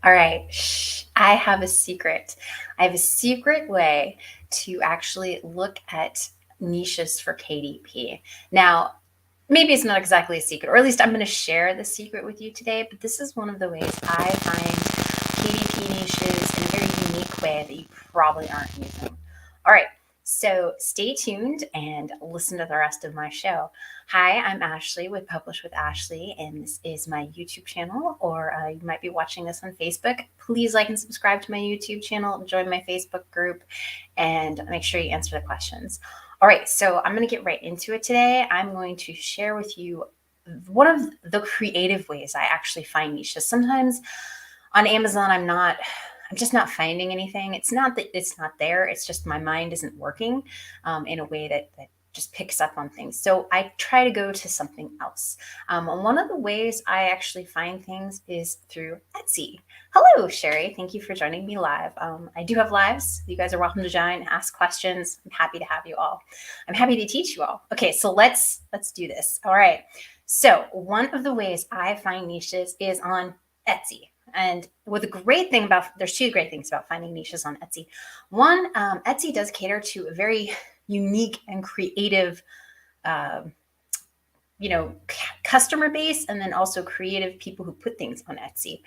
All right. I have a secret. I have a secret way to actually look at niches for KDP. Now, maybe it's not exactly a secret, or at least I'm going to share the secret with you today, but this is one of the ways I find KDP niches in a very unique way that you probably aren't using. All right. So stay tuned and listen to the rest of my show. Hi, I'm Ashley with Publish with Ashley, and this is my YouTube channel, or you might be watching this on Facebook. Please like and subscribe to my YouTube channel, join my Facebook group, and make sure you answer the questions. All right, so I'm going to get right into it today. I'm going to share with you one of the creative ways I actually find niches. Sometimes on Amazon, I'm just not finding anything. It's not that it's not there. It's just my mind isn't working in a way that just picks up on things. So I try to go to something else. And one of the ways I actually find things is through Etsy. Hello, Sherry. Thank you for joining me live. I do have lives. You guys are welcome to join, ask questions. I'm happy to have you all. I'm happy to teach you all. Okay, so let's do this. All right. So one of the ways I find niches is on Etsy. And with a great thing about, there's two great things about finding niches on Etsy. One, Etsy does cater to a very unique and creative, customer base, and then also creative people who put things on Etsy.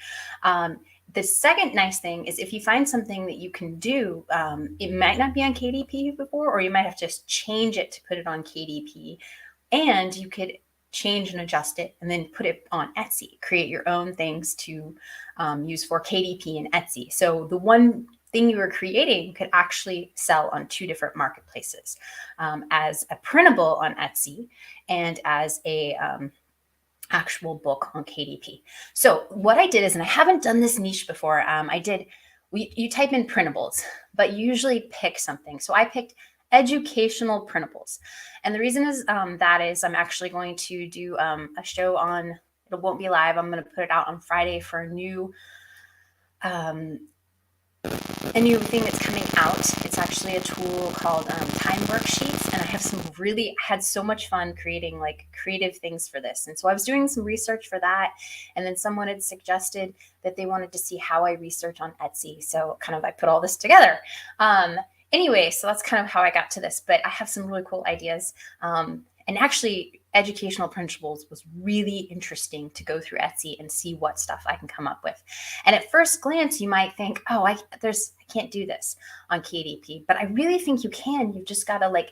The second nice thing is if you find something that you can do, it might not be on KDP before, or you might have to just change it to put it on KDP, and you could change and adjust it and then put it on Etsy, create your own things to use for KDP and Etsy. So the one thing you were creating could actually sell on two different marketplaces, as a printable on Etsy and as a actual book on KDP. So what I did is, and I haven't done this niche before, you type in printables, but you usually pick something. So I picked educational printables. And the reason is that is I'm actually going to do a show on, it won't be live. I'm going to put it out on Friday for a new thing that's coming out. It's actually a tool called Time Worksheets, and I had so much fun creating like creative things for this. And so I was doing some research for that, and then someone had suggested that they wanted to see how I research on Etsy. So I put all this together. Anyway, so that's kind of how I got to this, but I have some really cool ideas. And actually, educational printables was really interesting to go through Etsy and see what stuff I can come up with. And at first glance, you might think, oh, I can't do this on KDP, but I really think you can. You've just got to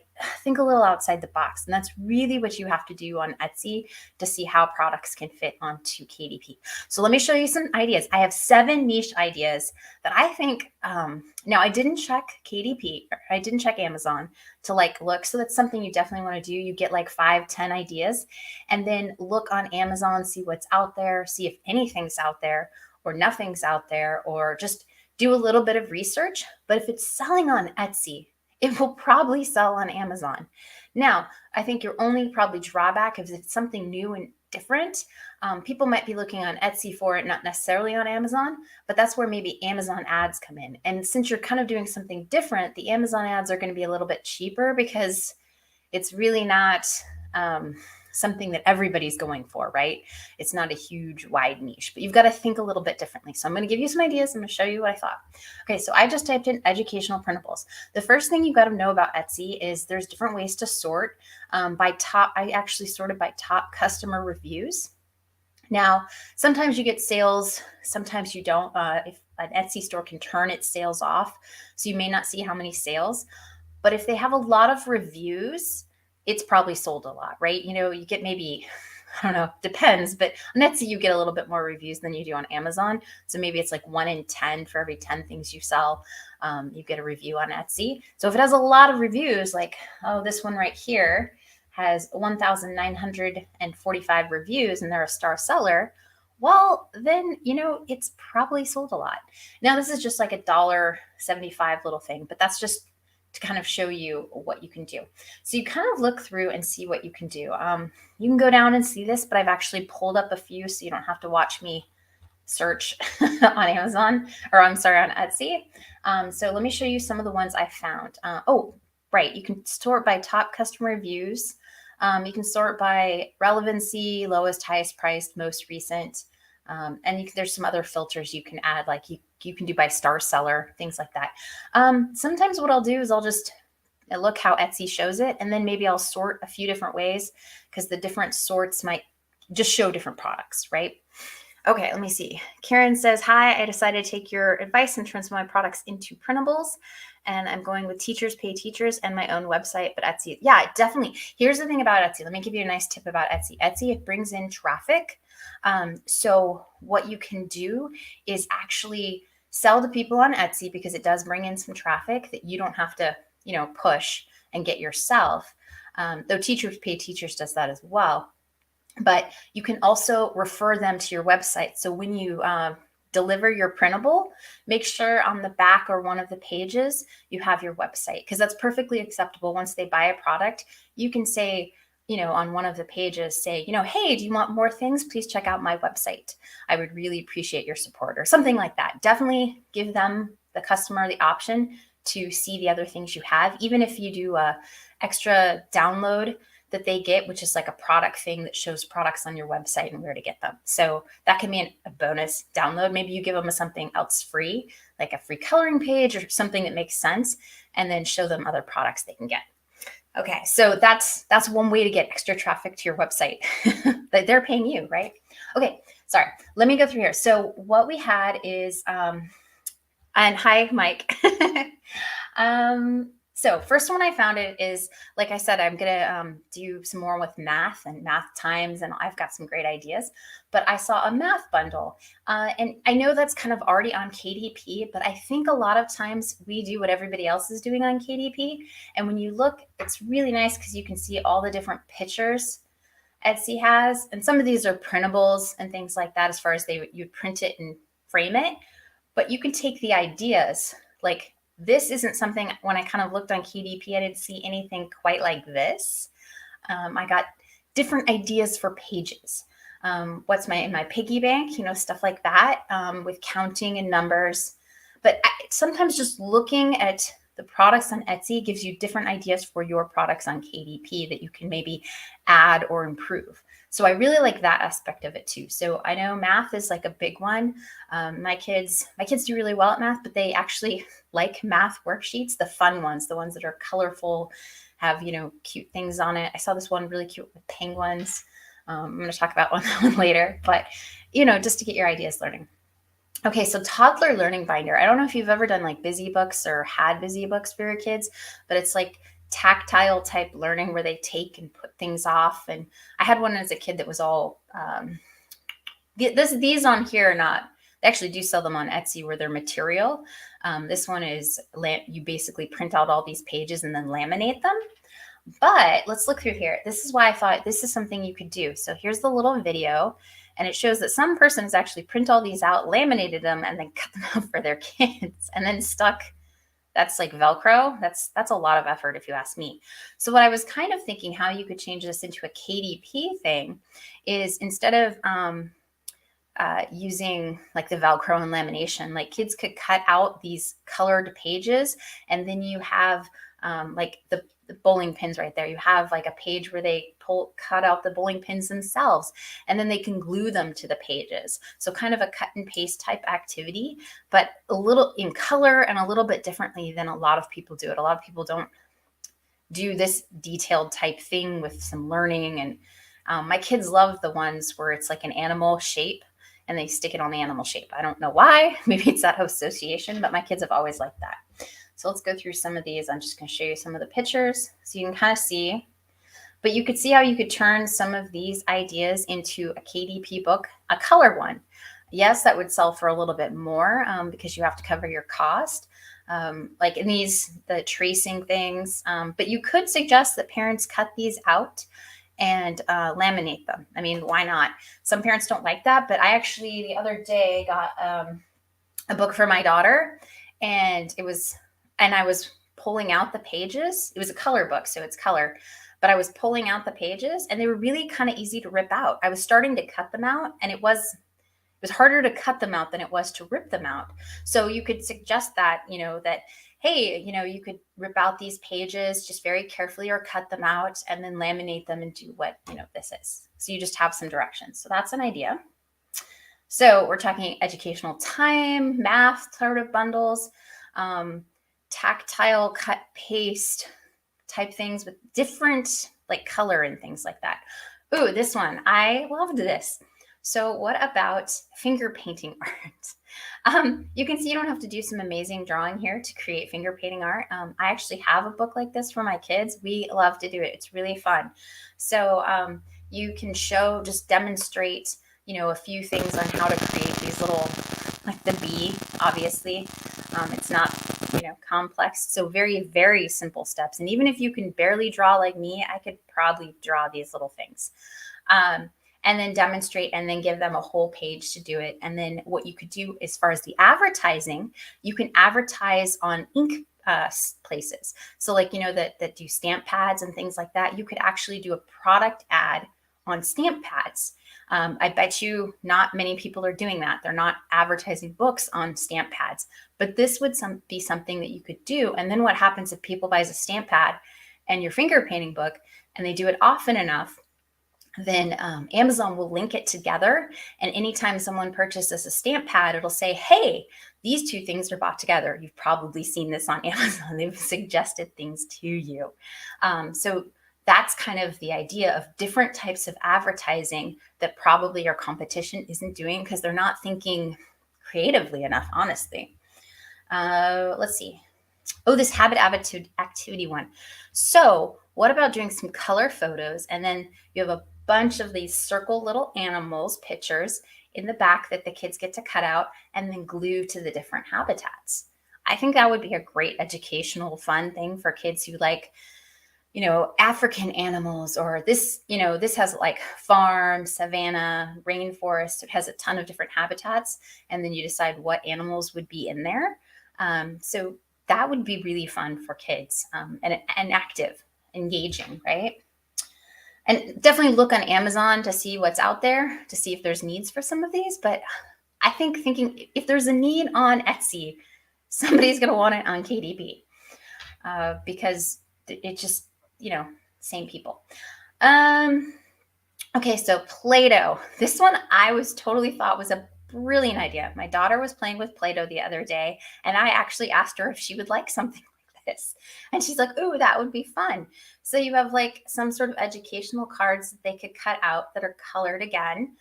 think a little outside the box. And that's really what you have to do on Etsy to see how products can fit onto KDP. So let me show you some ideas. I have 7 niche ideas that I think, now I didn't check KDP, or I didn't check Amazon to look. So that's something you definitely want to do. You get 5-10 ideas, and then look on Amazon, see what's out there, see if anything's out there or nothing's out there, or just do a little bit of research. But if it's selling on Etsy, it will probably sell on Amazon. Now, I think your only probably drawback is if it's something new and different, people might be looking on Etsy for it, not necessarily on Amazon, but that's where maybe Amazon ads come in. And since you're kind of doing something different, the Amazon ads are going to be a little bit cheaper because it's really not something that everybody's going for, right? It's not a huge wide niche, but you've got to think a little bit differently. So I'm going to give you some ideas. I'm going to show you what I thought. Okay, so I just typed in educational printables. The first thing you've got to know about Etsy is there's different ways to sort by top. I actually sorted by top customer reviews. Now, sometimes you get sales, sometimes you don't. If an Etsy store can turn its sales off, so you may not see how many sales, but if they have a lot of reviews, it's probably sold a lot, right? You get maybe, I don't know, depends, but on Etsy, you get a little bit more reviews than you do on Amazon. So maybe it's 1 in 10 for every 10 things you sell, you get a review on Etsy. So if it has a lot of reviews, this one right here has 1,945 reviews and they're a star seller, well, then, it's probably sold a lot. Now, this is just a $1.75 little thing, but that's just to kind of show you what you can do. So you kind of look through and see what you can do. You can go down and see this, but I've actually pulled up a few so you don't have to watch me search on Amazon, or I'm sorry, on Etsy. So let me show you some of the ones I found. Right, you can sort by top customer reviews. You can sort by relevancy, lowest, highest priced, most recent. And there's some other filters you can add, like you can do by star seller, things like that. Sometimes what I'll do is I'll just look how Etsy shows it, and then maybe I'll sort a few different ways because the different sorts might just show different products, right? Okay, let me see. Karen says, hi, I decided to take your advice and turn some of my products into printables. And I'm going with teachers pay teachers and my own website, but Etsy. Yeah, definitely. Here's the thing about Etsy. Let me give you a nice tip about Etsy. Etsy, it brings in traffic. So what you can do is actually sell to people on Etsy because it does bring in some traffic that you don't have to, push and get yourself. Though teachers pay teachers does that as well. But you can also refer them to your website. So when you deliver your printable, make sure on the back or one of the pages you have your website, because that's perfectly acceptable. Once they buy a product, you can say, on one of the pages, say, hey, do you want more things? Please check out my website. I would really appreciate your support, or something like that. Definitely give them, the customer, the option to see the other things you have, even if you do a extra download that they get, which is like a product thing that shows products on your website and where to get them. So that can be a bonus download. Maybe you give them something else free, like a free coloring page or something that makes sense, and then show them other products they can get. Okay, so that's one way to get extra traffic to your website. That they're paying you, right? Okay, sorry. Let me go through here. So what we had is, and hi, Mike. So first one I found it is, like I said, I'm gonna do some more with math and math times, and I've got some great ideas. But I saw a math bundle, and I know that's kind of already on KDP, but I think a lot of times we do what everybody else is doing on KDP. And when you look, it's really nice because you can see all the different pictures Etsy has, and some of these are printables and things like that, as far as you'd print it and frame it. But you can take the ideas, like this isn't something, when I kind of looked on KDP, I didn't see anything quite like this. I got different ideas for pages. What's in my piggy bank, stuff like that, with counting and numbers. But sometimes just looking at the products on Etsy gives you different ideas for your products on KDP that you can maybe add or improve. So I really like that aspect of it too. So I know math is like a big one. My kids do really well at math, but they actually like math worksheets, the fun ones, the ones that are colorful, have, cute things on it. I saw this one really cute with penguins. I'm going to talk about that one later, but, just to get your ideas learning. Okay, so toddler learning binder. I don't know if you've ever done like busy books or had busy books for your kids, but it's like tactile type learning where they take and put things off. And I had one as a kid that was all, these on here are not, they actually do sell them on Etsy where they're material. This one is, you basically print out all these pages and then laminate them. But let's look through here. This is why I thought this is something you could do. So here's the little video, and it shows that some person has actually print all these out, laminated them, and then cut them out for their kids, and then stuck. That's like Velcro. That's a lot of effort if you ask me. So what I was kind of thinking how you could change this into a KDP thing is, instead of using like the Velcro and lamination, like kids could cut out these colored pages, and then you have like the bowling pins right there. You have like a page where they cut out the bowling pins themselves, and then they can glue them to the pages. So kind of a cut and paste type activity, but a little in color and a little bit differently than a lot of people do it. A lot of people don't do this detailed type thing with some learning. And my kids love the ones where it's like an animal shape and they stick it on the animal shape. I don't know why. Maybe it's that association, but my kids have always liked that. So let's go through some of these. I'm just going to show you some of the pictures so you can kind of see. But you could see how you could turn some of these ideas into a KDP book, a color one. Yes, that would sell for a little bit more because you have to cover your cost. Like in these, the tracing things. But you could suggest that parents cut these out and laminate them. I mean, why not? Some parents don't like that, but I actually the other day got a book for my daughter, and I was pulling out the pages. It was a color book, so it's color, but I was pulling out the pages, and they were really kind of easy to rip out. I was starting to cut them out, and it was harder to cut them out than it was to rip them out. So you could suggest that, that, hey, you could rip out these pages just very carefully or cut them out and then laminate them and do what, this is. So you just have some directions. So that's an idea. So we're talking educational time, math sort of bundles, tactile cut paste type things with different like color and things like that. Ooh, this one, I loved this. So what about finger painting art? You can see you don't have to do some amazing drawing here to create finger painting art. I actually have a book like this for my kids. We love to do it. It's really fun. So you can show, just demonstrate, a few things on how to create these little, like the bee, obviously. It's not, complex. So very, very simple steps. And even if you can barely draw like me, I could probably draw these little things. And then demonstrate and then give them a whole page to do it. And then what you could do as far as the advertising, you can advertise on ink places. So like, that do stamp pads and things like that. You could actually do a product ad on stamp pads. I bet you not many people are doing that. They're not advertising books on stamp pads, but this would be something that you could do. And then what happens if people buys a stamp pad and your finger painting book and they do it often enough, then Amazon will link it together. And anytime someone purchases a stamp pad, it'll say, hey, these two things are bought together. You've probably seen this on Amazon. They've suggested things to you. So that's kind of the idea of different types of advertising that probably your competition isn't doing because they're not thinking creatively enough, honestly. Let's see. Oh, this habit activity one. So what about doing some color photos? And then you have a bunch of these circle little animals pictures in the back that the kids get to cut out and then glue to the different habitats. I think that would be a great educational fun thing for kids who like, African animals, or this, this has like farm, savanna, rainforest. It has a ton of different habitats. And then you decide what animals would be in there. So that would be really fun for kids, and active, engaging, right? And definitely look on Amazon to see what's out there, to see if there's needs for some of these. But I think thinking if there's a need on Etsy, somebody's going to want it on KDP, because it just, same people. Okay, so Play-Doh. This one I was totally thought was a brilliant idea. My daughter was playing with Play-Doh the other day, and I actually asked her if she would like something like this. And she's like, ooh, that would be fun. So you have like some sort of educational cards that they could cut out that are colored again.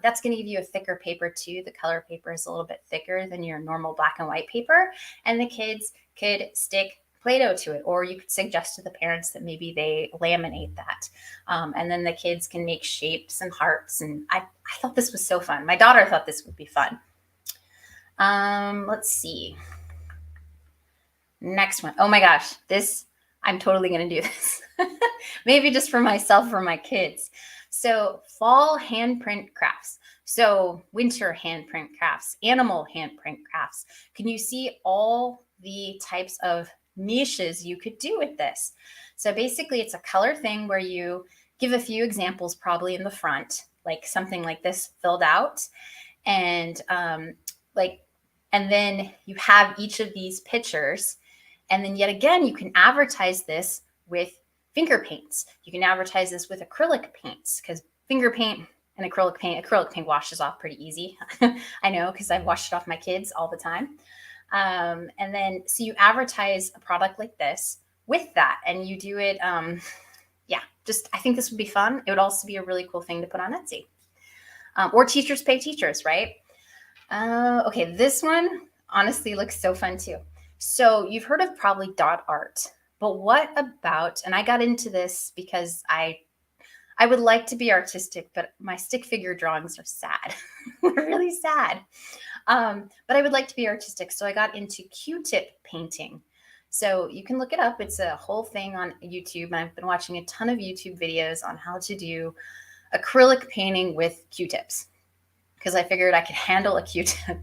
That's going to give you a thicker paper too. The color paper is a little bit thicker than your normal black and white paper. And the kids could stick Play-Doh to it, or you could suggest to the parents that maybe they laminate that. And then the kids can make shapes and hearts. And I thought this was so fun. My daughter thought this would be fun. Let's see. Next one. Oh my gosh, I'm totally going to do this. Maybe just for myself or my kids. So fall handprint crafts. So winter handprint crafts, animal handprint crafts. Can you see all the types of niches you could do with this? So basically it's a color thing where you give a few examples probably in the front, like something like this filled out. And and then you have each of these pictures. And then yet again, you can advertise this with finger paints. You can advertise this with acrylic paints, because finger paint and acrylic paint washes off pretty easy. I know, because I've washed it off my kids all the time. And then, so you advertise a product like this with that, and you do it. I think this would be fun. It would also be a really cool thing to put on Etsy, or teachers pay teachers, right? Okay, this one honestly looks so fun too. So you've heard of probably dot art, but what about, and I got into this because I would like to be artistic, but my stick figure drawings are sad. They're really sad. But I would like to be artistic. So I got into Q-tip painting. So you can look it up. It's a whole thing on YouTube. I've been watching a ton of YouTube videos on how to do acrylic painting with Q-tips, because I figured I could handle a Q-tip.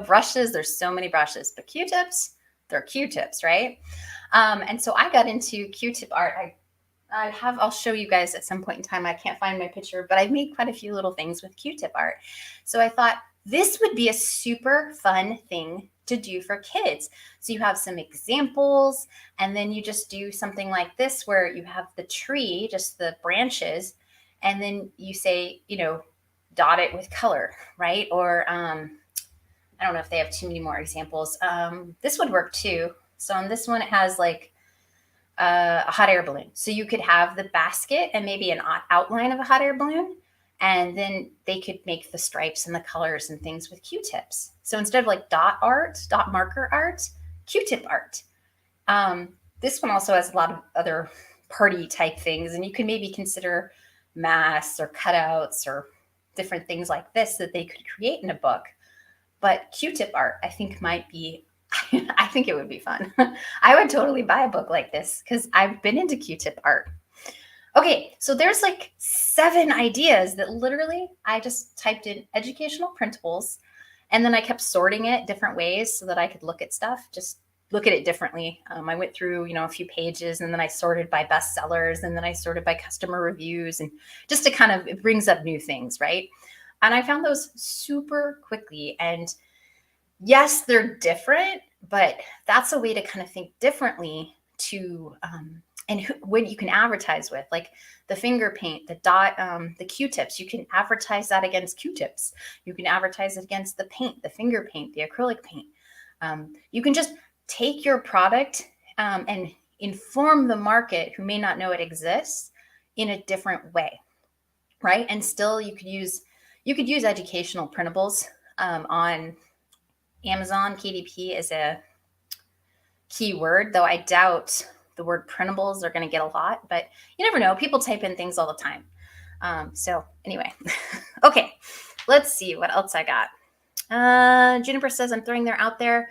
Brushes, there's so many brushes, but Q-tips, they're Q-tips, right? And so I got into Q-tip art. I'll show you guys at some point in time. I can't find my picture, but I've made quite a few little things with Q-tip art. So I thought this would be a super fun thing to do for kids. So you have some examples, and then you just do something like this where you have the tree, just the branches, and then you say, dot it with color, right? Or I don't know if they have too many more examples. This would work too. So on this one, it has like a hot air balloon. So you could have the basket and maybe an outline of a hot air balloon. And then they could make the stripes and the colors and things with Q-tips. So instead of like dot art, dot marker art, Q-tip art. This one also has a lot of other party type things. And you can maybe consider masks or cutouts or different things like this that they could create in a book. But Q-tip art, I think might be, I think it would be fun. I would totally buy a book like this because I've been into Q-tip art. Okay, so there's like 7 ideas that literally I just typed in educational printables, and then I kept sorting it different ways so that I could look at stuff, just look at it differently. I went through, a few pages, and then I sorted by bestsellers, and then I sorted by customer reviews, and just to kind of, it brings up new things, right? And I found those super quickly. And yes, they're different, but that's a way to kind of think differently to, and when you can advertise with, like the finger paint, the dot, the Q-tips, you can advertise that against Q-tips. You can advertise it against the paint, the finger paint, the acrylic paint. You can just take your product and inform the market who may not know it exists in a different way, right? And still, you could use educational printables on Amazon. KDP is a keyword, though I doubt the word printables are going to get a lot, but you never know. People type in things all the time. So anyway, okay, let's see what else I got. Juniper says, I'm throwing them out there.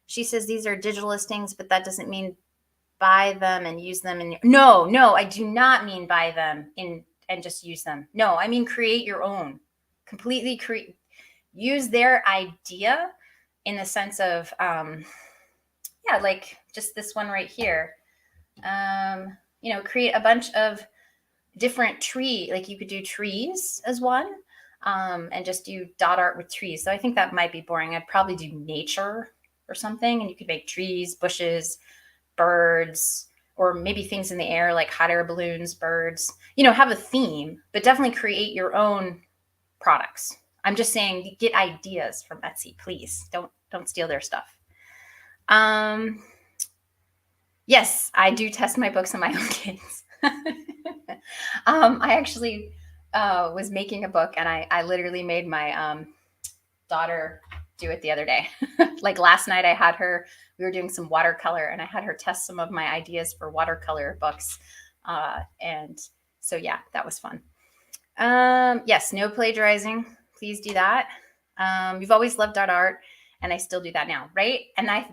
She says these are digital listings, but that doesn't mean buy them and use them. No, I do not mean buy them and just use them. No, I mean create your own. Completely create. Use their idea in the sense of, yeah, like just this one right here. Create a bunch of different like you could do trees as one, and just do dot art with trees. So I think that might be boring. I'd probably do nature or something, and you could make trees, bushes, birds, or maybe things in the air like hot air balloons, birds. Have a theme, but definitely create your own products. I'm just saying, get ideas from Etsy, please. Don't steal their stuff. Yes, I do test my books on my own kids. I actually was making a book, and I literally made my daughter do it the other day. Like last night, we were doing some watercolor, and I had her test some of my ideas for watercolor books. And so, yeah, that was fun. Yes, no plagiarizing. Please do that. You've always loved dot art, and I still do that now, right? And I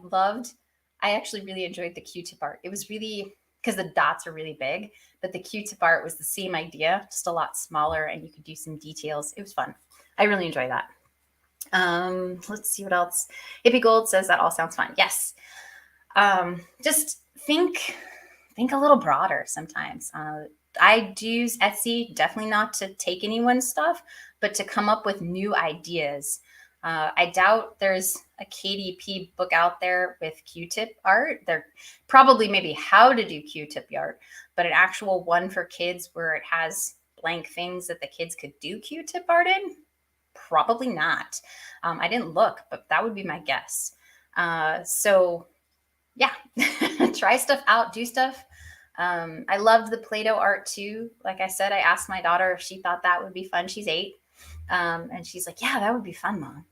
actually really enjoyed the Q-tip art. It was really, because the dots are really big, but the Q-tip art was the same idea, just a lot smaller, and you could do some details. It was fun. I really enjoy that. Let's see what else. Hippie Gold says that all sounds fun. Yes. Just think a little broader sometimes. I do use Etsy, definitely not to take anyone's stuff, but to come up with new ideas. I doubt there's a KDP book out there with Q-tip art. There probably maybe how to do Q-tip art, but an actual one for kids where it has blank things that the kids could do Q-tip art in? Probably not. I didn't look, but that would be my guess. So yeah, try stuff out, do stuff. I loved the Play-Doh art too. Like I said, I asked my daughter if she thought that would be fun. She's 8. And she's like, yeah, that would be fun, Mom.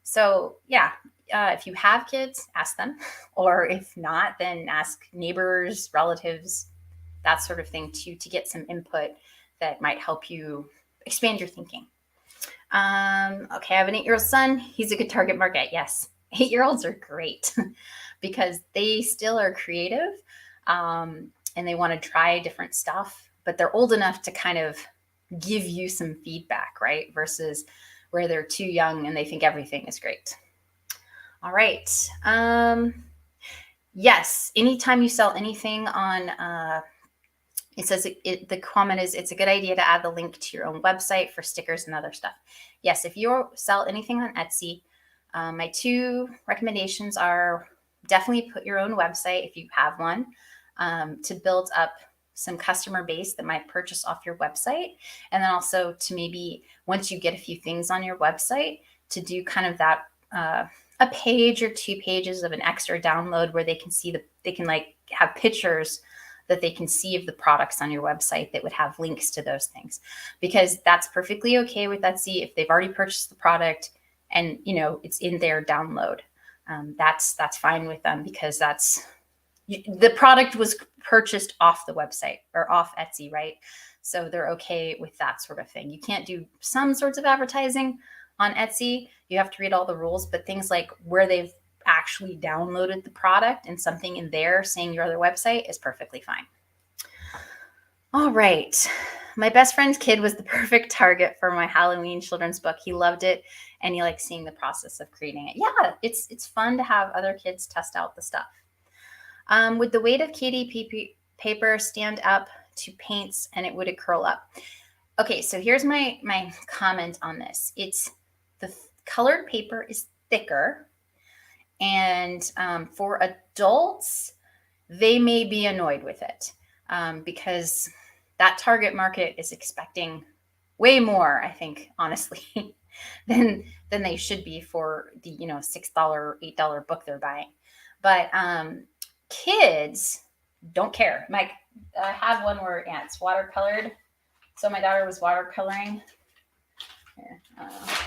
So yeah, if you have kids, ask them. Or if not, then ask neighbors, relatives, that sort of thing too, to get some input that might help you expand your thinking. Okay, I have an 8-year-old son. He's a good target market. Yes, 8-year-olds are great because they still are creative, and they want to try different stuff, but they're old enough to kind of give you some feedback, right? Versus where they're too young and they think everything is great. All right. Yes, anytime you sell anything on, it says the comment is, it's a good idea to add the link to your own website for stickers and other stuff. Yes, if you sell anything on Etsy, my 2 recommendations are definitely put your own website if you have one, to build up some customer base that might purchase off your website. And then also to maybe once you get a few things on your website to do kind of that, a page or 2 pages of an extra download where they can see they can like have pictures that they can see of the products on your website that would have links to those things, because that's perfectly okay with Etsy if they've already purchased the product and it's in their download. That's fine with them, because the product was purchased off the website or off Etsy, right? So they're okay with that sort of thing. You can't do some sorts of advertising on Etsy. You have to read all the rules, but things like where they've actually downloaded the product and something in there saying your other website is perfectly fine. All right. My best friend's kid was the perfect target for my Halloween children's book. He loved it and he liked seeing the process of creating it. Yeah, it's fun to have other kids test out the stuff. Would the weight of KDP paper stand up to paints and it would curl up? Okay, so here's my comment on this. The colored paper is thicker, and for adults, they may be annoyed with it because that target market is expecting way more, I think, honestly, than they should be for the $6, $8 book they're buying. But kids don't care. I have one where it's watercolored. So my daughter was watercoloring.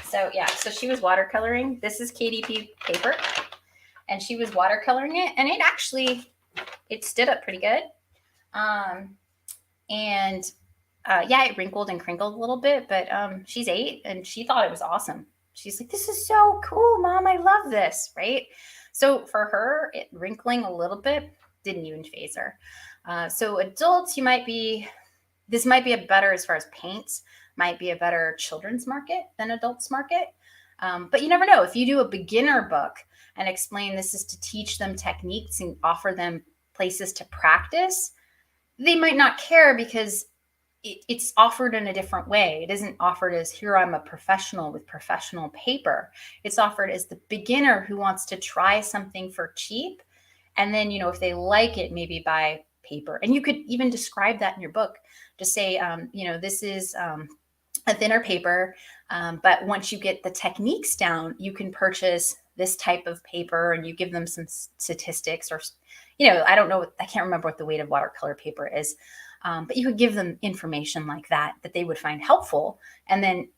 So she was watercoloring. This is KDP paper, and she was watercoloring it, and it stood up pretty good. It wrinkled and crinkled a little bit, but she's 8 and she thought it was awesome. She's like, "This is so cool, Mom. I love this," right? So for her, it wrinkling a little bit didn't even faze her. So adults, this might be a better, as far as paints, might be a better children's market than adults market. But you never know. If you do a beginner book and explain this is to teach them techniques and offer them places to practice, they might not care because it's offered in a different way. It isn't offered as, here, I'm a professional with professional paper. It's offered as the beginner who wants to try something for cheap. And then, if they like it, maybe buy paper. And you could even describe that in your book. Just say, this is a thinner paper, but once you get the techniques down, you can purchase this type of paper, and you give them some statistics or, I don't know, I can't remember what the weight of watercolor paper is. But you could give them information like that they would find helpful. And then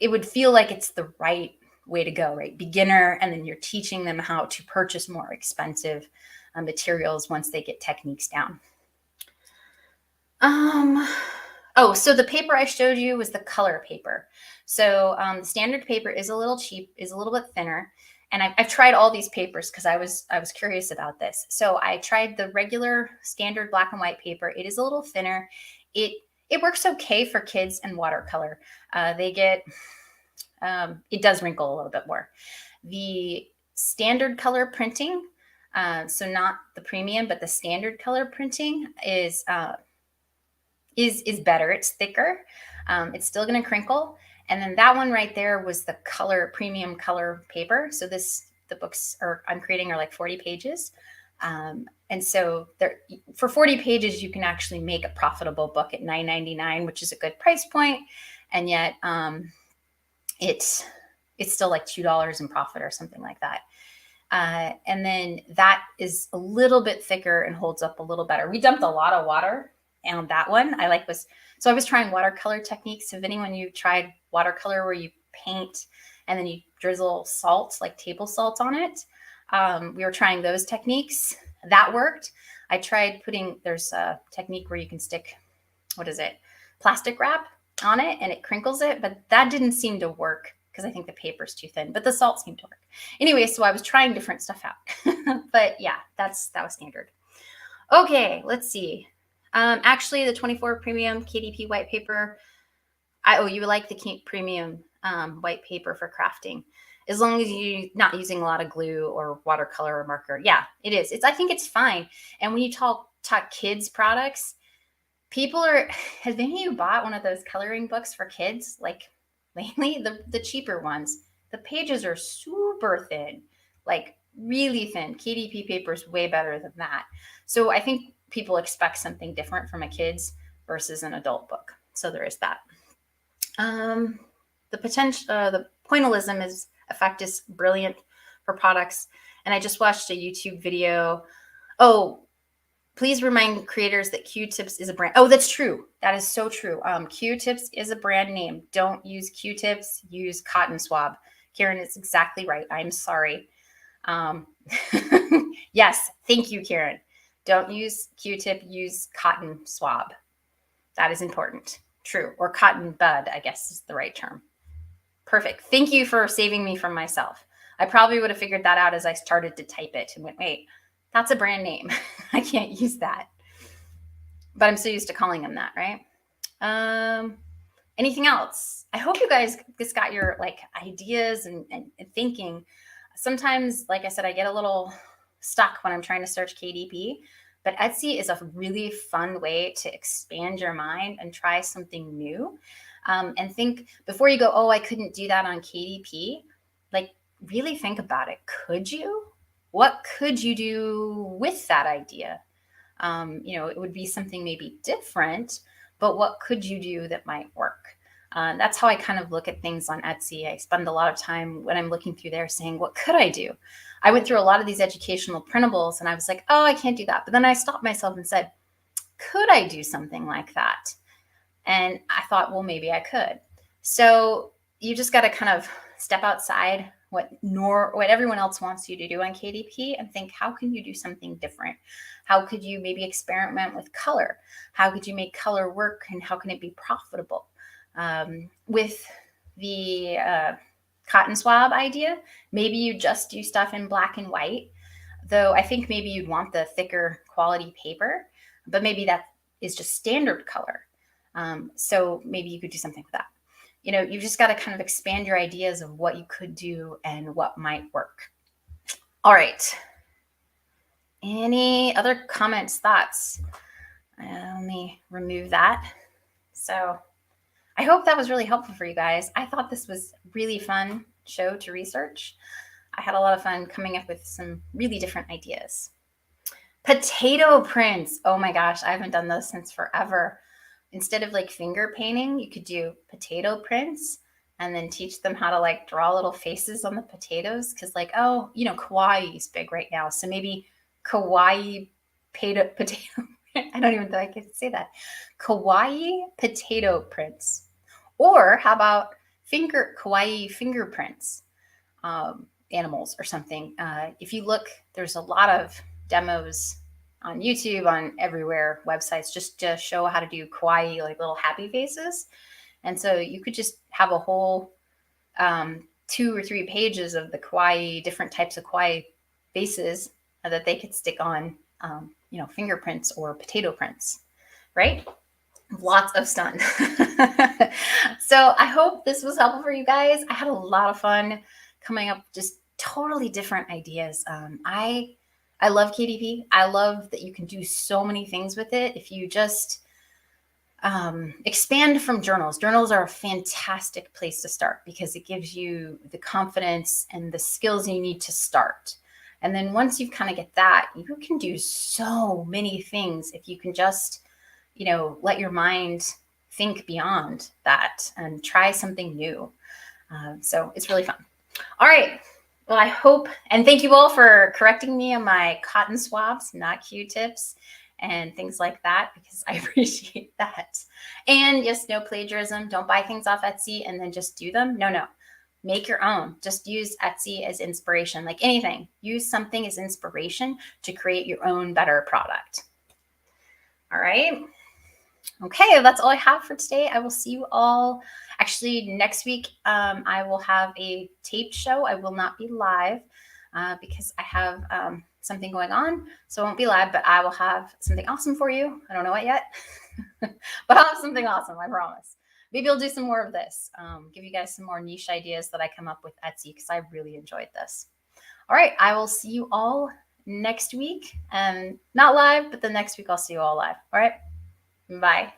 it would feel like it's the right way to go, right? Beginner, and then you're teaching them how to purchase more expensive materials once they get techniques down. So the paper I showed you was the color paper. So the standard paper is a little cheap, is a little bit thinner. And I've tried all these papers because I was curious about this. So I tried the regular standard black and white paper. It is a little thinner. It works okay for kids and watercolor. It does wrinkle a little bit more. The standard color printing, so not the premium, but the standard color printing is better. It's thicker. It's still going to crinkle. And then that one right there was the premium color paper. So the books I'm creating are like 40 pages. And so for 40 pages, you can actually make a profitable book at $9.99, which is a good price point. And yet it's still like $2 in profit or something like that. And then that is a little bit thicker and holds up a little better. We dumped a lot of water on that one. I was trying watercolor techniques. Have you tried watercolor where you paint and then you drizzle salt, like table salt, on it? We were trying those techniques. That worked. I tried there's a technique where you can stick, plastic wrap on it and it crinkles it, but that didn't seem to work because I think the paper's too thin, but the salt seemed to work. Anyway, so I was trying different stuff out. But yeah, that was standard. Okay, let's see. Actually, the 24 premium KDP white paper, you like the premium white paper for crafting, as long as you're not using a lot of glue or watercolor or marker. Yeah, it is. I think it's fine. And when you talk kids products, has any of you bought one of those coloring books for kids? Like lately, the cheaper ones, the pages are super thin, like really thin. KDP paper is way better than that. So I think people expect something different from a kid's versus an adult book. So there is that. The potential, the pointillism effect is brilliant for products. And I just watched a YouTube video. Oh, please remind creators that Q-tips is a brand. Oh, that's true. That is so true. Q-tips is a brand name. Don't use Q-tips. Use cotton swab. Karen is exactly right. I'm sorry. Yes, thank you, Karen. Don't use Q-tip. Use cotton swab. That is important. True. Or cotton bud, I guess is the right term. Perfect. Thank you for saving me from myself. I probably would have figured that out as I started to type it and went, wait, that's a brand name. I can't use that. But I'm so used to calling them that, right? Anything else? I hope you guys just got your like ideas and thinking. Sometimes, like I said, I get a little stuck when I'm trying to search KDP, but Etsy is a really fun way to expand your mind and try something new. And think before you go, oh, I couldn't do that on KDP. Like really think about it. Could you? What could you do with that idea? It would be something maybe different, but what could you do that might work? That's how I kind of look at things on Etsy. I spend a lot of time when I'm looking through there saying, what could I do? I went through a lot of these educational printables and I was like, oh, I can't do that. But then I stopped myself and said, could I do something like that? And I thought, well, maybe I could. So you just got to kind of step outside what everyone else wants you to do on KDP and think, how can you do something different? How could you maybe experiment with color? How could you make color work and how can it be profitable? With the cotton swab idea, maybe you just do stuff in black and white, though I think maybe you'd want the thicker quality paper, but maybe that is just standard color. So maybe you could do something with that. You've just got to kind of expand your ideas of what you could do and what might work. All right. Any other comments, thoughts? Let me remove that. So I hope that was really helpful for you guys. I thought this was a really fun show to research. I had a lot of fun coming up with some really different ideas. Potato prints. Oh my gosh, I haven't done those since forever. Instead of like finger painting, you could do potato prints and then teach them how to like draw little faces on the potatoes. Cause like, oh, kawaii is big right now. So maybe kawaii potato, I don't even think I can say that. Kawaii potato prints. Or how about kawaii fingerprints, animals or something. If you look, there's a lot of demos on YouTube, on everywhere, websites, just to show how to do kawaii, like little happy faces. And so you could just have a whole 2 or 3 pages of the kawaii, different types of kawaii faces that they could stick on, fingerprints or potato prints, right? Lots of stun. So I hope this was helpful for you guys. I had a lot of fun coming up with just totally different ideas. I love KDP. I love that you can do so many things with it. If you just expand from journals. Journals are a fantastic place to start because it gives you the confidence and the skills you need to start. And then once you kind of get that, you can do so many things if you can just, let your mind think beyond that and try something new. So it's really fun. All right. Well, I hope, and thank you all for correcting me on my cotton swabs, not Q-tips and things like that, because I appreciate that. And yes, no plagiarism. Don't buy things off Etsy and then just do them. No. Make your own. Just use Etsy as inspiration. Like anything, use something as inspiration to create your own better product. All right. Okay, that's all I have for today. I will see you all. Actually, next week, I will have a taped show. I will not be live because I have something going on. So I won't be live, but I will have something awesome for you. I don't know it yet, but I'll have something awesome, I promise. Maybe I'll do some more of this, give you guys some more niche ideas that I come up with Etsy because I really enjoyed this. All right, I will see you all next week. And not live, but the next week I'll see you all live. All right, bye.